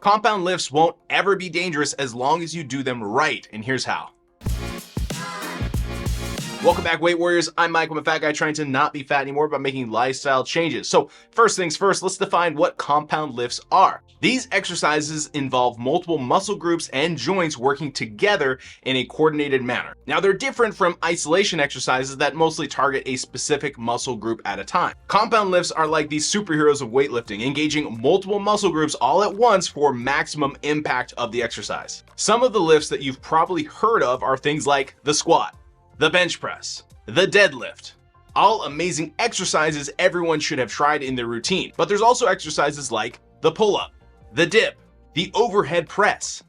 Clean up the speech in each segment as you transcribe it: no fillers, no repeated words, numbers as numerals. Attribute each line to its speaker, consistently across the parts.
Speaker 1: Compound lifts won't ever be dangerous as long as you do them right, and here's how. Welcome back, Weight Warriors. I'm Mike. I'm a fat guy trying to not be fat anymore by making lifestyle changes. So first things first, let's define what compound lifts are. These exercises involve multiple muscle groups and joints working together in a coordinated manner. Now, they're different from isolation exercises that mostly target a specific muscle group at a time. Compound lifts are like these superheroes of weightlifting, engaging multiple muscle groups all at once for maximum impact of the exercise. Some of the lifts that you've probably heard of are things like the squat, the bench press, the deadlift. All amazing exercises everyone should have tried in their routine. But there's also exercises like the pull-up, the dip, the overhead press.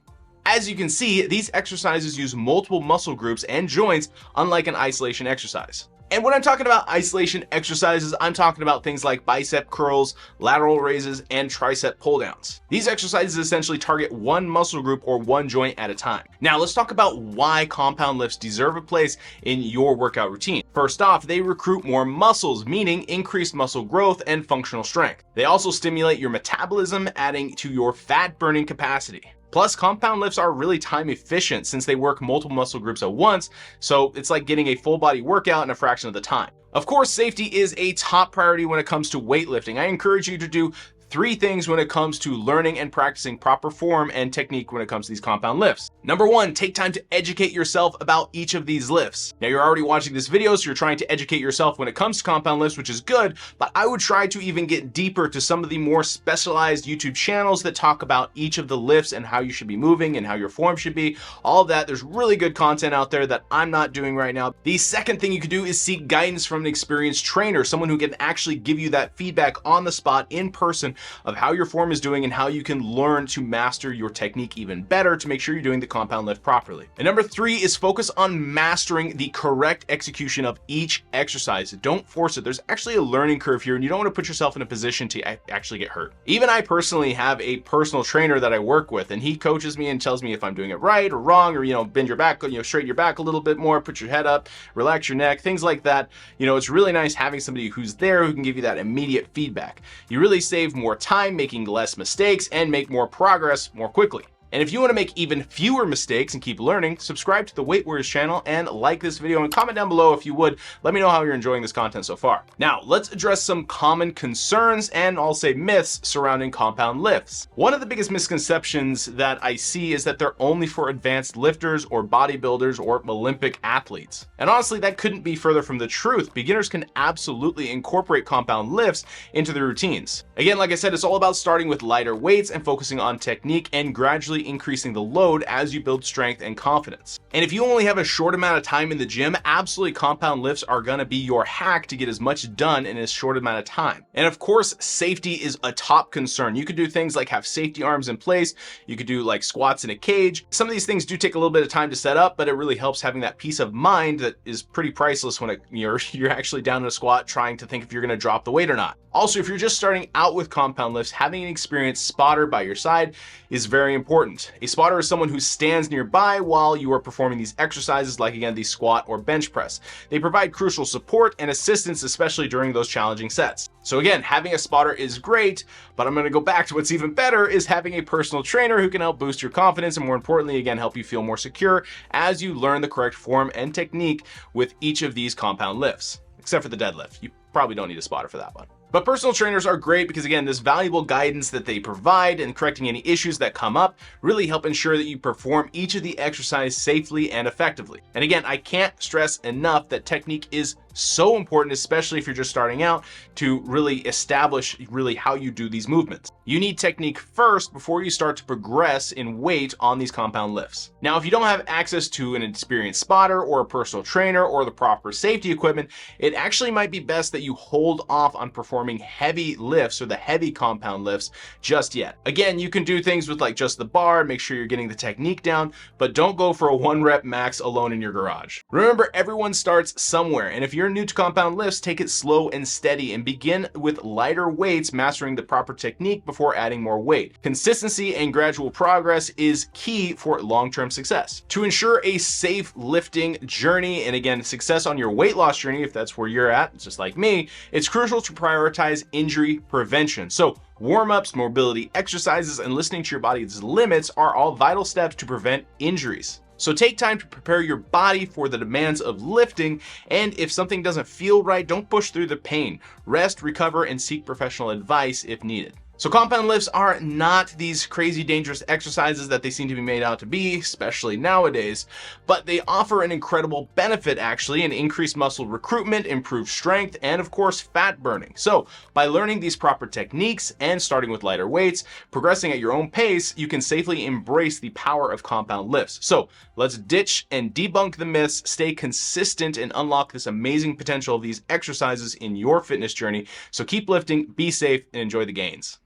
Speaker 1: As you can see, these exercises use multiple muscle groups and joints, unlike an isolation exercise. And when I'm talking about isolation exercises, I'm talking about things like bicep curls, lateral raises, and tricep pull downs. These exercises essentially target one muscle group or one joint at a time. Now let's talk about why compound lifts deserve a place in your workout routine. First off, they recruit more muscles, meaning increased muscle growth and functional strength. They also stimulate your metabolism, adding to your fat burning capacity. Plus, compound lifts are really time efficient since they work multiple muscle groups at once, so it's like getting a full body workout in a fraction of the time. Of course, safety is a top priority when it comes to weightlifting. I encourage you to do 3 things when it comes to learning and practicing proper form and technique when it comes to these compound lifts. Number 1, take time to educate yourself about each of these lifts. Now, you're already watching this video, so you're trying to educate yourself when it comes to compound lifts, which is good, but I would try to even get deeper to some of the more specialized YouTube channels that talk about each of the lifts and how you should be moving and how your form should be. All of that, there's really good content out there that I'm not doing right now. The second thing you can do is seek guidance from an experienced trainer, someone who can actually give you that feedback on the spot in person of how your form is doing and how you can learn to master your technique even better to make sure you're doing the compound lift properly. And number 3 is focus on mastering the correct execution of each exercise. Don't force it. There's actually a learning curve here, and you don't want to put yourself in a position to actually get hurt. Even I personally have a personal trainer that I work with, and he coaches me and tells me if I'm doing it right or wrong, or, bend your back, straighten your back a little bit more, put your head up, relax your neck, things like that. It's really nice having somebody who's there who can give you that immediate feedback. You really save more time, making less mistakes, and make more progress more quickly. And if you want to make even fewer mistakes and keep learning, subscribe to the Weight Warriors channel and like this video and comment down below if you would. Let me know how you're enjoying this content so far. Now, let's address some common concerns and I'll say myths surrounding compound lifts. One of the biggest misconceptions that I see is that they're only for advanced lifters or bodybuilders or Olympic athletes. And honestly, that couldn't be further from the truth. Beginners can absolutely incorporate compound lifts into their routines. Again, like I said, it's all about starting with lighter weights and focusing on technique and gradually increasing the load as you build strength and confidence. And if you only have a short amount of time in the gym, absolutely compound lifts are going to be your hack to get as much done in as short amount of time. And of course, safety is a top concern. You could do things like have safety arms in place. You could do like squats in a cage. Some of these things do take a little bit of time to set up, but it really helps having that peace of mind that is pretty priceless when you're actually down in a squat trying to think if you're going to drop the weight or not. Also, if you're just starting out with compound lifts, having an experienced spotter by your side is very important. A spotter is someone who stands nearby while you are performing these exercises, like again, the squat or bench press. They provide crucial support and assistance, especially during those challenging sets. So again, having a spotter is great, but I'm going to go back to what's even better is having a personal trainer who can help boost your confidence and more importantly, again, help you feel more secure as you learn the correct form and technique with each of these compound lifts, except for the deadlift. You probably don't need a spotter for that one. But personal trainers are great because again, this valuable guidance that they provide and correcting any issues that come up really help ensure that you perform each of the exercises safely and effectively. And again, I can't stress enough that technique is so important, especially if you're just starting out, to really establish really how you do these movements. You need technique first before you start to progress in weight on these compound lifts. Now, if you don't have access to an experienced spotter or a personal trainer or the proper safety equipment, it actually might be best that you hold off on performing heavy lifts or the heavy compound lifts just yet. Again, you can do things with like just the bar, make sure you're getting the technique down, but don't go for a 1 rep max alone in your garage. Remember, everyone starts somewhere, and if you're new to compound lifts, take it slow and steady and begin with lighter weights, mastering the proper technique before adding more weight. Consistency and gradual progress is key for long-term success. To ensure a safe lifting journey, and again, success on your weight loss journey, if that's where you're at, just like me, it's crucial to prioritize injury prevention. So warm-ups, mobility exercises, and listening to your body's limits are all vital steps to prevent injuries. So take time to prepare your body for the demands of lifting, and if something doesn't feel right, don't push through the pain. Rest, recover, and seek professional advice if needed. So compound lifts are not these crazy dangerous exercises that they seem to be made out to be, especially nowadays, but they offer an incredible benefit actually, and increased muscle recruitment, improved strength, and of course fat burning. So by learning these proper techniques and starting with lighter weights, progressing at your own pace, you can safely embrace the power of compound lifts. So let's ditch and debunk the myths, stay consistent, and unlock this amazing potential of these exercises in your fitness journey. So keep lifting, be safe, and enjoy the gains.